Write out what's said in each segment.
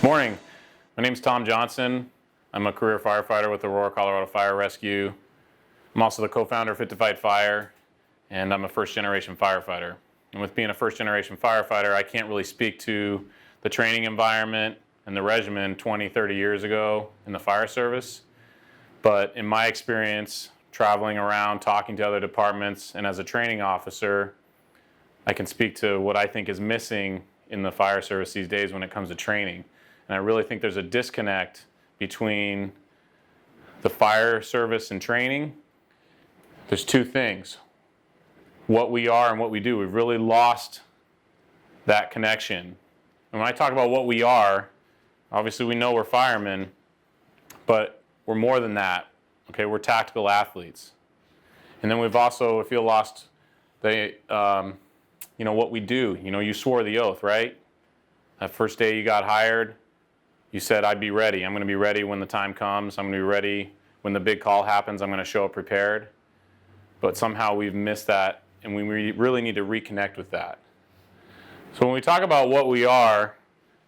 Morning. My name is Tom Johnson. I'm a career firefighter with Aurora, Colorado Fire Rescue. I'm also the co-founder of Fit to Fight Fire, and I'm a first-generation firefighter. And with being a first-generation firefighter, I can't really speak to the training environment and the regimen 20, 30 years ago in the fire service. But in my experience, traveling around, talking to other departments, and as a training officer, I can speak to what I think is missing in the fire service these days when it comes to training. And I really think there's a disconnect between the fire service and training. There's two things: what we are and what we do. We've really lost that connection. And when I talk about what we are, obviously we know we're firemen, but we're more than that. Okay, we're tactical athletes. And then we've also, if you lost the, what we do. You swore the oath, right? That first day you got hired, you said, I'd be ready. I'm going to be ready when the time comes. I'm going to be ready when the big call happens. I'm going to show up prepared. But somehow we've missed that, and we really need to reconnect with that. So when we talk about what we are,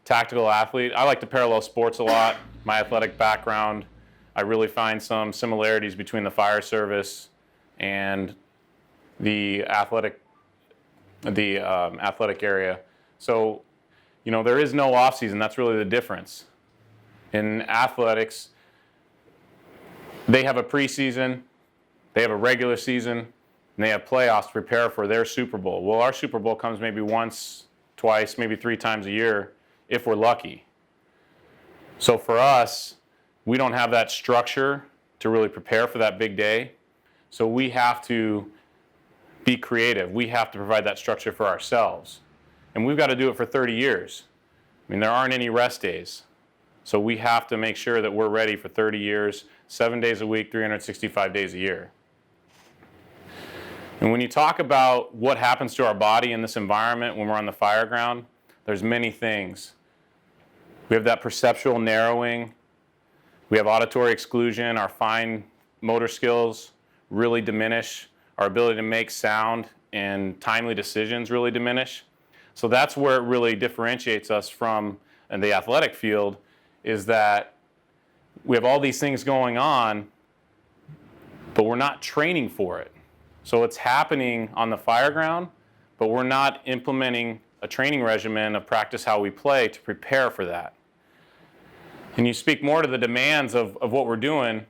tactical athlete, I like to parallel sports a lot. My athletic background, I really find some similarities between the fire service and the athletic area. So, there is no off season. That's really the difference. In athletics, they have a preseason, they have a regular season, and they have playoffs to prepare for their Super Bowl. Well, our Super Bowl comes maybe once, twice, maybe 3 times a year, if we're lucky. So for us, we don't have that structure to really prepare for that big day. So we have to be creative. We have to provide that structure for ourselves. And we've got to do it for 30 years. There aren't any rest days. So we have to make sure that we're ready for 30 years, 7 days a week, 365 days a year. And when you talk about what happens to our body in this environment when we're on the fire ground, there's many things. We have that perceptual narrowing. We have auditory exclusion. Our fine motor skills really diminish. Our ability to make sound and timely decisions really diminish. So that's where it really differentiates us from in the athletic field, is that we have all these things going on, but we're not training for it. So it's happening on the fire ground, but we're not implementing a training regimen of practice how we play to prepare for that. And you speak more to the demands of what we're doing.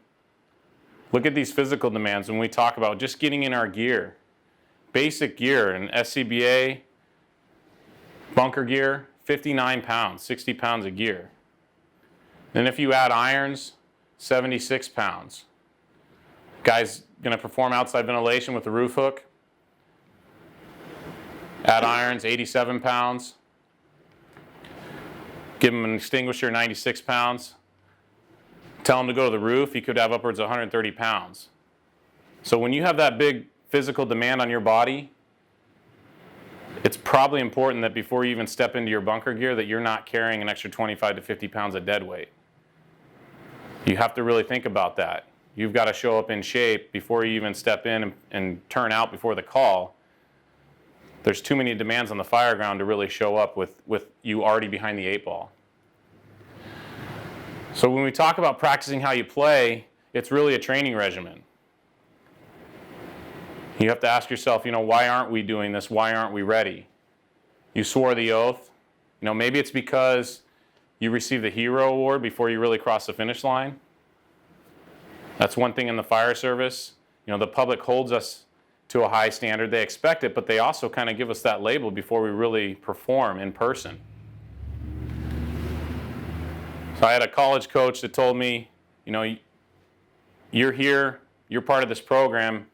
Look at these physical demands when we talk about just getting in our gear. Basic gear, an SCBA, bunker gear, 59 pounds, 60 pounds of gear. Then if you add irons, 76 pounds. Guy's going to perform outside ventilation with a roof hook. Add irons, 87 pounds. Give him an extinguisher, 96 pounds. Tell him to go to the roof, he could have upwards of 130 pounds. So when you have that big physical demand on your body, it's probably important that before you even step into your bunker gear that you're not carrying an extra 25 to 50 pounds of dead weight. You have to really think about that. You've got to show up in shape before you even step in and turn out before the call. There's too many demands on the fire ground to really show up with you already behind the 8 ball. So when we talk about practicing how you play, it's really a training regimen. You have to ask yourself, why aren't we doing this? Why aren't we ready? You swore the oath. Maybe it's because you received the hero award before you really crossed the finish line. That's one thing in the fire service. The public holds us to a high standard. They expect it, but they also kind of give us that label before we really perform in person. So I had a college coach that told me, you're here, you're part of this program,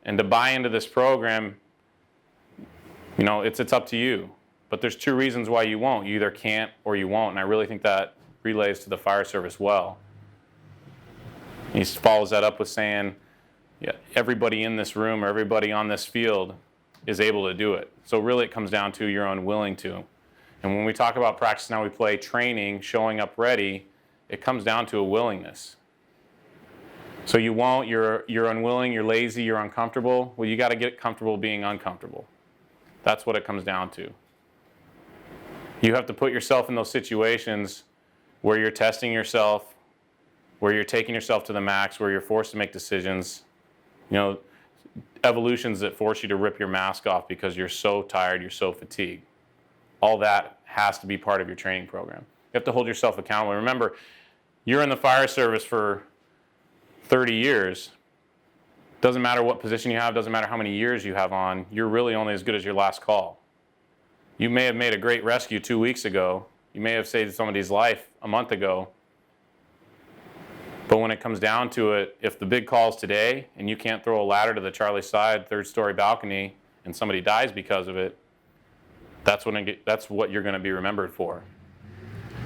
and to buy into this program, it's up to you. But there's 2 reasons why you won't. You either can't or you won't, and I really think that relays to the fire service well. He follows that up with saying, everybody in this room or everybody on this field is able to do it. So really it comes down to you're unwilling to. And when we talk about practice how we play, training, showing up ready, it comes down to a willingness. So you won't, you're unwilling, you're lazy, you're uncomfortable. Well, you got to get comfortable being uncomfortable. That's what it comes down to. You have to put yourself in those situations where you're testing yourself, where you're taking yourself to the max, where you're forced to make decisions. Evolutions that force you to rip your mask off because you're so tired, you're so fatigued. All that has to be part of your training program. You have to hold yourself accountable. Remember, you're in the fire service for 30 years. Doesn't matter what position you have, doesn't matter how many years you have on, you're really only as good as your last call. You may have made a great rescue 2 weeks ago. You may have saved somebody's life a month ago. But when it comes down to it, if the big call's today and you can't throw a ladder to the Charlie side, third-story balcony, and somebody dies because of it, that's what you're going to be remembered for.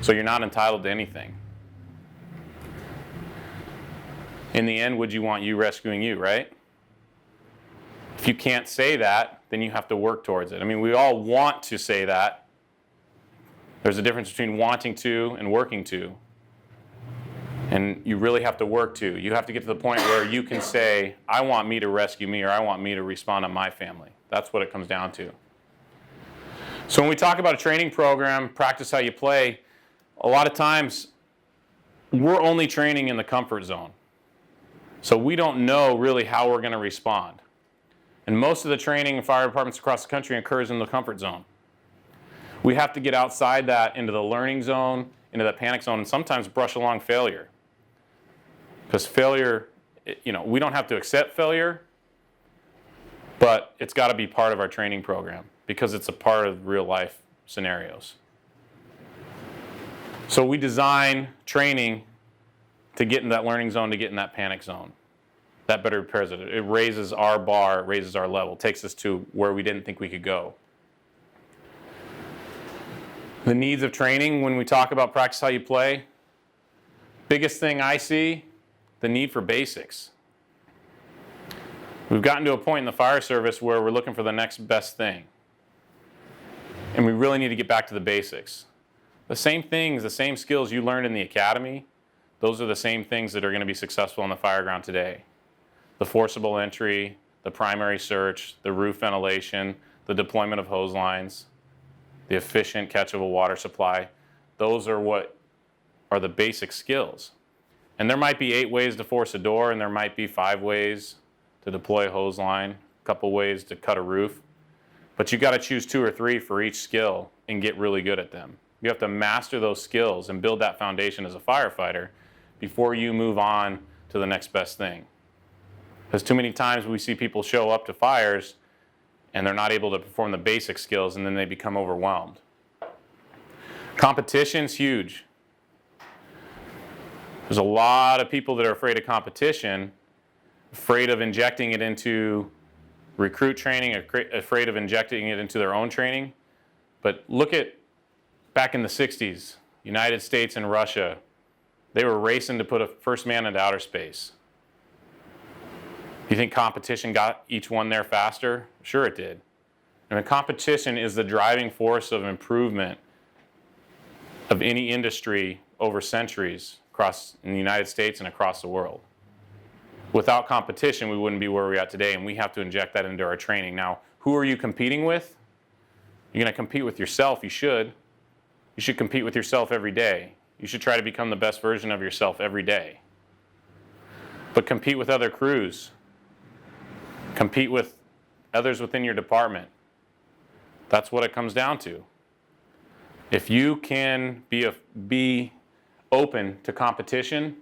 So you're not entitled to anything. In the end, would you want you rescuing you, right? If you can't say that, then you have to work towards it. I mean, we all want to say that. There's a difference between wanting to and working to. And you really have to work to. You have to get to the point where you can say, I want me to rescue me, or I want me to respond on my family. That's what it comes down to. So when we talk about a training program, practice how you play, a lot of times we're only training in the comfort zone. So we don't know really how we're going to respond. And most of the training in fire departments across the country occurs in the comfort zone. We have to get outside that into the learning zone, into that panic zone, and sometimes brush along failure. Because failure, we don't have to accept failure, but it's got to be part of our training program because it's a part of real life scenarios. So we design training to get in that learning zone, to get in that panic zone. That better prepares it. It raises our bar, it raises our level, takes us to where we didn't think we could go. The needs of training, when we talk about practice how you play, biggest thing I see, the need for basics. We've gotten to a point in the fire service where we're looking for the next best thing. And we really need to get back to the basics. The same things, the same skills you learned in the academy, those are the same things that are going to be successful on the fire ground today. The forcible entry, the primary search, the roof ventilation, the deployment of hose lines, the efficient catch of a water supply. Those are what are the basic skills. And there might be 8 ways to force a door, and there might be 5 ways to deploy a hose line, a couple ways to cut a roof. But you got to choose 2 or 3 for each skill and get really good at them. You have to master those skills and build that foundation as a firefighter before you move on to the next best thing. Because too many times we see people show up to fires and they're not able to perform the basic skills, and then they become overwhelmed. Competition's huge. There's a lot of people that are afraid of competition, afraid of injecting it into recruit training, afraid of injecting it into their own training. But look at back in the 60s, United States and Russia, they were racing to put a first man into outer space. You think competition got each one there faster? Sure it did. And the competition is the driving force of improvement of any industry over centuries across in the United States and across the world. Without competition, we wouldn't be where we're at today, and we have to inject that into our training. Now, who are you competing with? You're going to compete with yourself. You should. You should compete with yourself every day. You should try to become the best version of yourself every day. But compete with other crews. Compete with others within your department. That's what it comes down to. If you can be open to competition,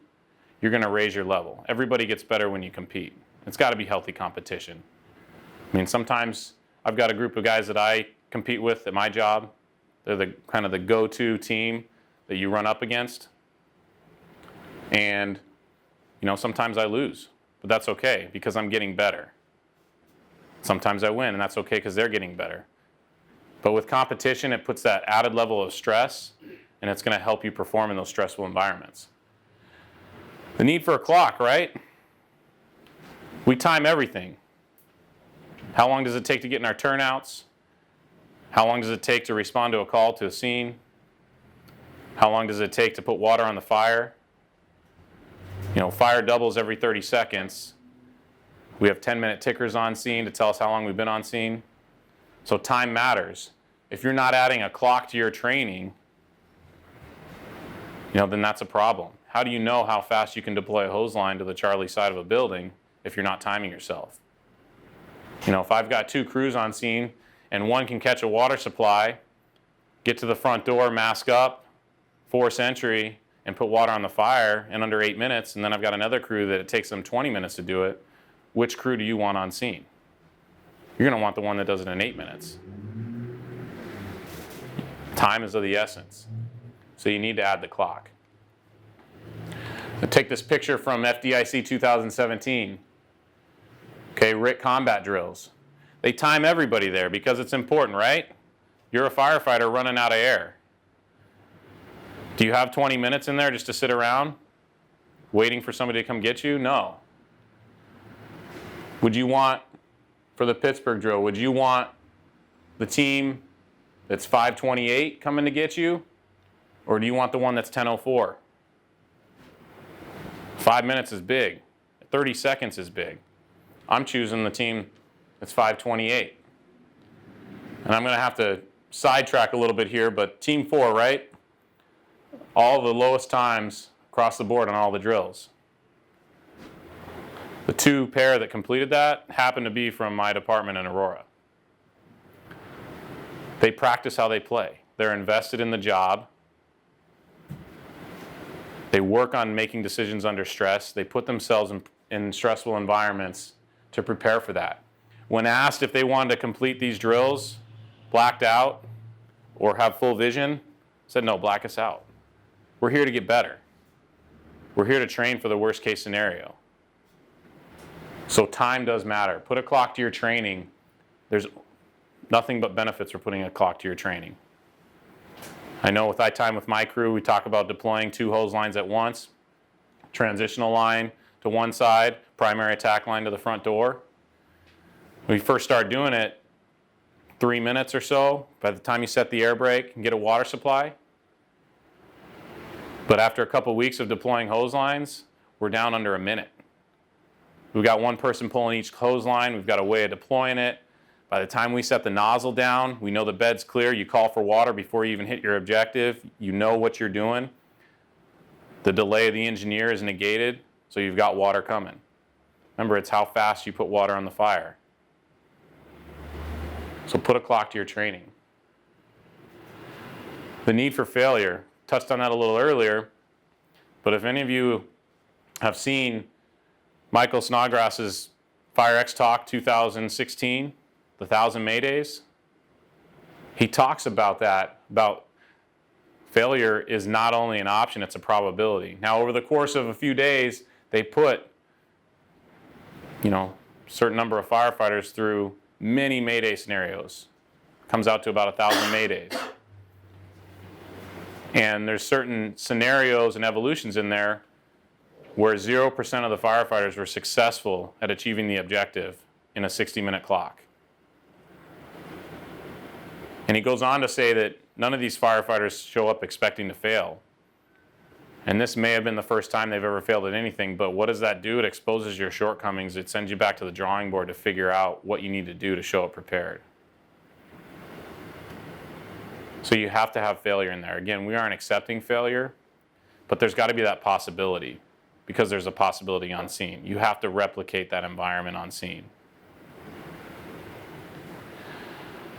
you're going to raise your level. Everybody gets better when you compete. It's got to be healthy competition. I mean, sometimes I've got a group of guys that I compete with at my job. They're the kind of the go-to team that you run up against. And, sometimes I lose, but that's okay because I'm getting better. Sometimes I win, and that's okay because they're getting better. But with competition, it puts that added level of stress, and it's going to help you perform in those stressful environments. The need for a clock, right? We time everything. How long does it take to get in our turnouts? How long does it take to respond to a call to a scene? How long does it take to put water on the fire? Fire doubles every 30 seconds. We have 10-minute tickers on scene to tell us how long we've been on scene. So time matters. If you're not adding a clock to your training, then that's a problem. How do you know how fast you can deploy a hose line to the Charlie side of a building if you're not timing yourself? If I've got 2 crews on scene and one can catch a water supply, get to the front door, mask up, force entry, and put water on the fire in under 8 minutes, and then I've got another crew that it takes them 20 minutes to do it, which crew do you want on scene? You're going to want the one that does it in 8 minutes. Time is of the essence. So you need to add the clock. I'll take this picture from FDIC 2017. Okay, RIT combat drills. They time everybody there because it's important, right? You're a firefighter running out of air. Do you have 20 minutes in there just to sit around waiting for somebody to come get you? No. Would you want, for the Pittsburgh drill, would you want the team that's 5:28 coming to get you? Or do you want the one that's 10:04? 5 minutes is big. 30 seconds is big. I'm choosing the team that's 5:28. And I'm going to have to sidetrack a little bit here, but team 4, right? All the lowest times across the board on all the drills. The 2 pair that completed that happened to be from my department in Aurora. They practice how they play. They're invested in the job. They work on making decisions under stress. They put themselves in stressful environments to prepare for that. When asked if they wanted to complete these drills, blacked out, or have full vision, said, no, black us out. We're here to get better. We're here to train for the worst case scenario. So time does matter. Put a clock to your training. There's nothing but benefits for putting a clock to your training. I know with time with my crew, we talk about deploying 2 hose lines at once, transitional line to one side, primary attack line to the front door. When we first start doing it, 3 minutes or so, by the time you set the air brake and get a water supply. But after a couple weeks of deploying hose lines, we're down under a minute. We've got one person pulling each hose line. We've got a way of deploying it. By the time we set the nozzle down, we know the bed's clear. You call for water before you even hit your objective. You know what you're doing. The delay of the engineer is negated, so you've got water coming. Remember, it's how fast you put water on the fire. So put a clock to your training. The need for failure. Touched on that a little earlier, but if any of you have seen Michael Snodgrass's FIRExTalk 2016, the 1,000 Maydays, he talks about that, about failure is not only an option, it's a probability. Now, over the course of a few days, they put, a certain number of firefighters through many Mayday scenarios. Comes out to about 1,000 Maydays. And there's certain scenarios and evolutions in there where 0% of the firefighters were successful at achieving the objective in a 60-minute clock. And he goes on to say that none of these firefighters show up expecting to fail. And this may have been the first time they've ever failed at anything, but what does that do? It exposes your shortcomings. It sends you back to the drawing board to figure out what you need to do to show up prepared. So you have to have failure in there. Again, we aren't accepting failure, but there's got to be that possibility because there's a possibility on scene. You have to replicate that environment on scene.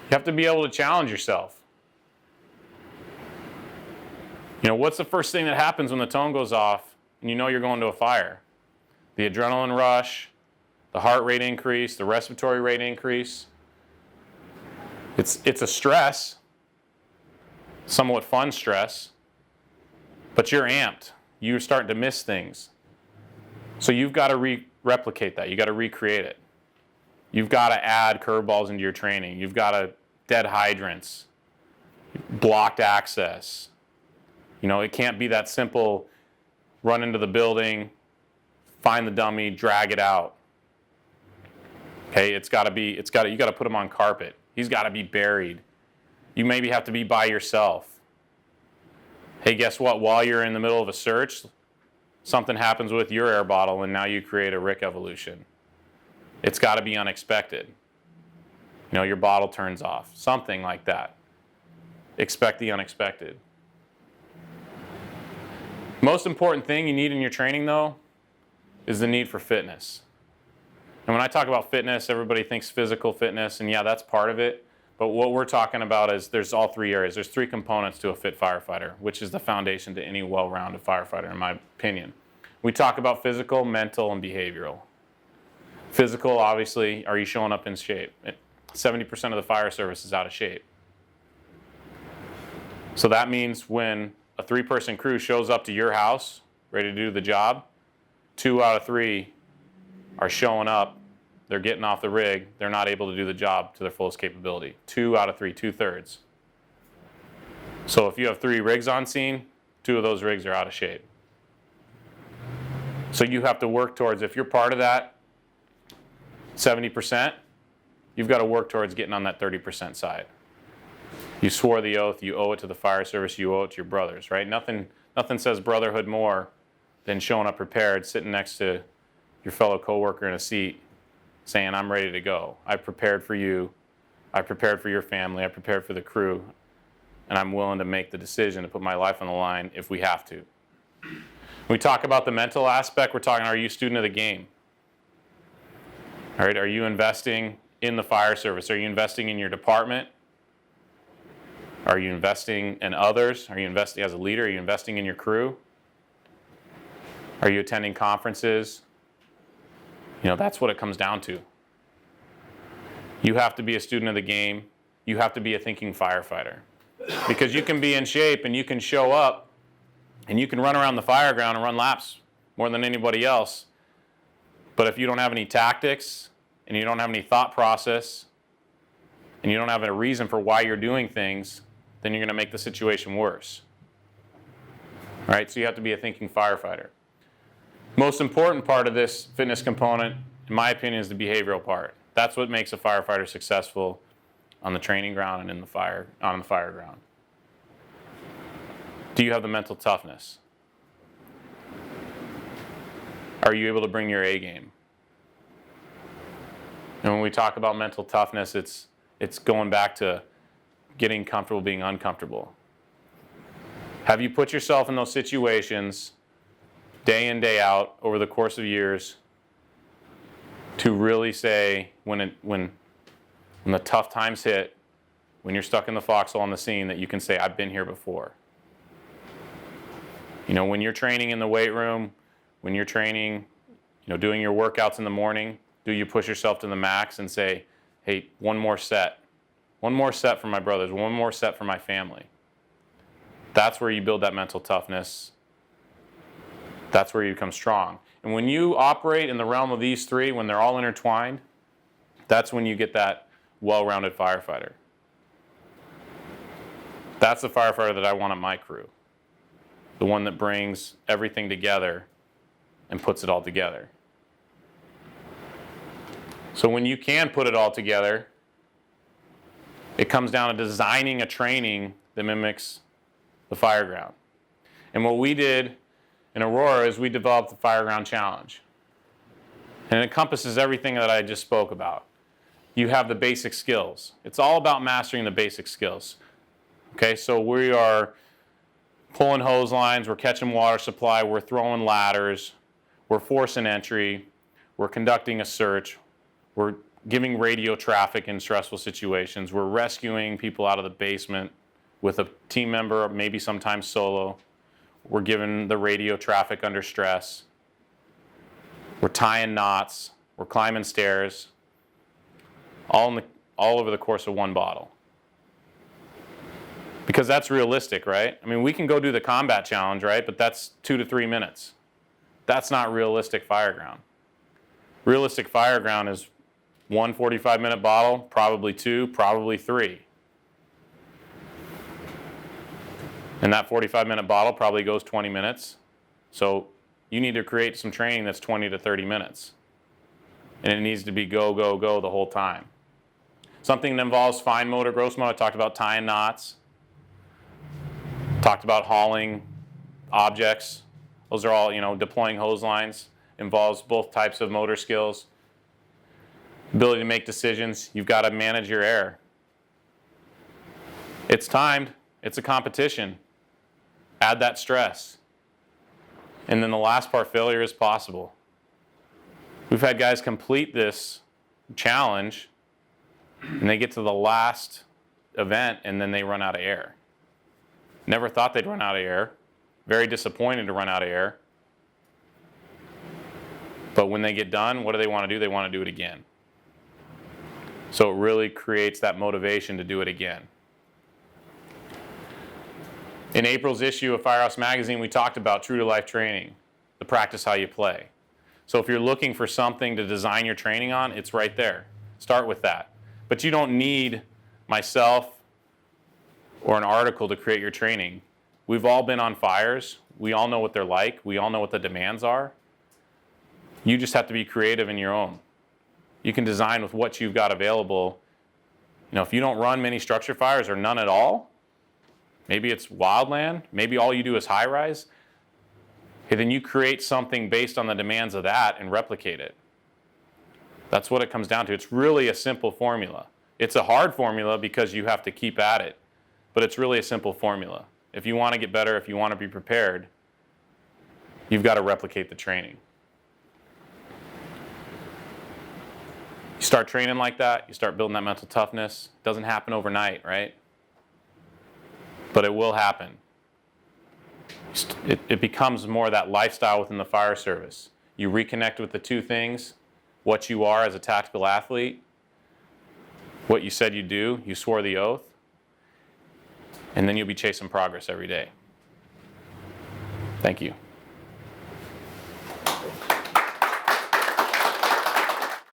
You have to be able to challenge yourself. What's the first thing that happens when the tone goes off and you know you're going to a fire? The adrenaline rush, the heart rate increase, the respiratory rate increase. It's a stress. Somewhat fun stress, but you're amped. You're starting to miss things. So you've got to replicate that. You've got to recreate it. You've got to add curveballs into your training. You've got to dead hydrants, blocked access. It can't be that simple, run into the building, find the dummy, drag it out. Okay, you got to put him on carpet. He's got to be buried. You maybe have to be by yourself. Hey, guess what? While you're in the middle of a search, something happens with your air bottle and now you create a RIC evolution. It's got to be unexpected. Your bottle turns off. Something like that. Expect the unexpected. Most important thing you need in your training, though, is the need for fitness. And when I talk about fitness, everybody thinks physical fitness, and yeah, that's part of it. But what we're talking about is there's all three areas. There's three components to a fit firefighter, which is the foundation to any well-rounded firefighter, in my opinion. We talk about physical, mental, and behavioral. Physical, obviously, are you showing up in shape? 70% of the fire service is out of shape. So that means when a 3-person crew shows up to your house, ready to do the job, 2 out of 3 are showing up, they're getting off the rig, they're not able to do the job to their fullest capability. 2 out of 3, 2/3. So if you have 3 rigs on scene, 2 of those rigs are out of shape. So you have to work towards, if you're part of that 70%, you've got to work towards getting on that 30% side. You swore the oath, you owe it to the fire service, you owe it to your brothers, right? Nothing says brotherhood more than showing up prepared, sitting next to your fellow coworker in a seat, saying, I'm ready to go. I prepared for you, I prepared for your family, I prepared for the crew, and I'm willing to make the decision to put my life on the line if we have to. When we talk about the mental aspect, we're talking, are you a student of the game? All right, are you investing in the fire service? Are you investing in your department? Are you investing in others? Are you investing as a leader? Are you investing in your crew? Are you attending conferences? You know, that's what it comes down to. You have to be a student of the game. You have to be a thinking firefighter. Because you can be in shape and you can show up and you can run around the fire ground and run laps more than anybody else. But if you don't have any tactics and you don't have any thought process and you don't have a reason for why you're doing things, then you're going to make the situation worse. All right, so you have to be a thinking firefighter. Most important part of this fitness component, in my opinion, is the behavioral part. That's what makes a firefighter successful on the training ground and on the fire ground. Do you have the mental toughness? Are you able to bring your A game? And when we talk about mental toughness, it's going back to getting comfortable being uncomfortable. Have you put yourself in those situations day in, day out over the course of years to really say when the tough times hit, when you're stuck in the foxhole on the scene, that you can say, I've been here before. You know, when you're training in the weight room, when you're training, you know, doing your workouts in the morning, do you push yourself to the max and say, hey, one more set for my brothers, one more set for my family? That's where you build that mental toughness. That's where you become strong. And when you operate in the realm of these three, when they're all intertwined, that's when you get that well-rounded firefighter. That's the firefighter that I want on my crew. The one that brings everything together and puts it all together. So when you can put it all together, it comes down to designing a training that mimics the fire ground. And what we did in Aurora is we developed the Fire Ground Challenge. And it encompasses everything that I just spoke about. You have the basic skills. It's all about mastering the basic skills. Okay, so we are pulling hose lines, we're catching water supply, we're throwing ladders, we're forcing entry, we're conducting a search, we're giving radio traffic in stressful situations, we're rescuing people out of the basement with a team member, maybe sometimes solo. We're giving the radio traffic under stress. We're tying knots. We're climbing stairs. All over the course of one bottle. Because that's realistic, right? I mean, we can go do the combat challenge, right? But that's 2 to 3 minutes. That's not realistic fire ground. Realistic fire ground is 1 45-minute bottle, probably 2, probably 3. And that 45-minute bottle probably goes 20 minutes. So you need to create some training that's 20 to 30 minutes. And it needs to be go, go, go the whole time. Something that involves fine motor, gross motor. I talked about tying knots. Talked about hauling objects. Those are all, you know, deploying hose lines. Involves both types of motor skills. Ability to make decisions. You've got to manage your air. It's timed. It's a competition. Add that stress. And then the last part, failure is possible. We've had guys complete this challenge and they get to the last event and then they run out of air. Never thought they'd run out of air. Very disappointed to run out of air. But when they get done, what do they want to do? They want to do it again. So it really creates that motivation to do it again. In April's issue of Firehouse Magazine, we talked about true to life training, the practice how you play. So if you're looking for something to design your training on, it's right there. Start with that. But you don't need myself or an article to create your training. We've all been on fires. We all know what they're like. We all know what the demands are. You just have to be creative in your own. You can design with what you've got available. You know, if you don't run many structure fires or none at all, maybe it's wildland, maybe all you do is high rise, okay, then you create something based on the demands of that and replicate it. That's what it comes down to. It's really a simple formula. It's a hard formula because you have to keep at it, but it's really a simple formula. If you want to get better, if you want to be prepared, you've got to replicate the training. You start training like that, you start building that mental toughness. It doesn't happen overnight, right? But it will happen. It becomes more of that lifestyle within the fire service. You reconnect with the two things, what you are as a tactical athlete, what you said you'd do, you swore the oath, and then you'll be chasing progress every day. Thank you.